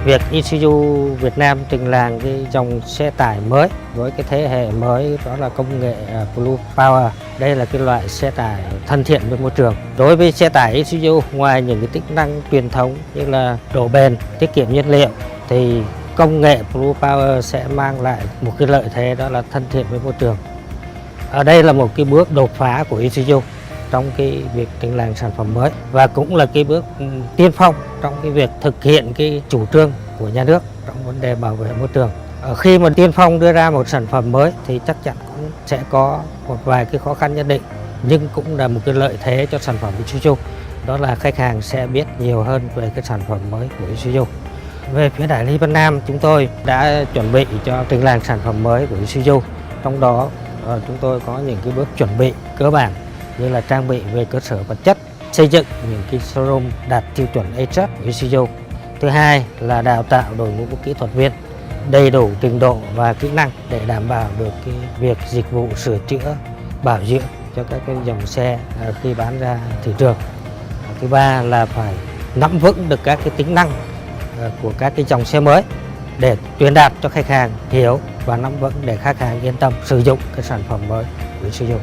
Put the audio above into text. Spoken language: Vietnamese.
Việc Isuzu Việt Nam trình làng cái dòng xe tải mới với cái thế hệ mới, đó là công nghệ Blue Power. Đây là cái loại xe tải thân thiện với môi trường. Đối với xe tải Isuzu, ngoài những cái tính năng truyền thống như là độ bền, tiết kiệm nhiên liệu, thì công nghệ Blue Power sẽ mang lại một cái lợi thế, đó là thân thiện với môi trường. Ở đây là một cái bước đột phá của Isuzu trong cái việc trình làng sản phẩm mới, và cũng là cái bước tiên phong trong cái việc thực hiện cái chủ trương của nhà nước trong vấn đề bảo vệ môi trường. Khi mà tiên phong đưa ra một sản phẩm mới thì chắc chắn cũng sẽ có một vài cái khó khăn nhất định, nhưng cũng là một cái lợi thế cho sản phẩm Isuzu, đó là khách hàng sẽ biết nhiều hơn về cái sản phẩm mới của Isuzu. Về phía Đại Lý Van Nam, chúng tôi đã chuẩn bị cho trình làng sản phẩm mới của Isuzu. Trong đó chúng tôi có những cái bước chuẩn bị cơ bản như là trang bị về cơ sở vật chất, xây dựng những cái showroom đạt tiêu chuẩn A+ của Isuzu. Thứ hai là đào tạo đội ngũ kỹ thuật viên đầy đủ trình độ và kỹ năng để đảm bảo được cái việc dịch vụ sửa chữa, bảo dưỡng cho các cái dòng xe khi bán ra thị trường. Thứ ba là phải nắm vững được các cái tính năng của các cái dòng xe mới để truyền đạt cho khách hàng hiểu và nắm vững để khách hàng yên tâm sử dụng cái sản phẩm mới của Isuzu.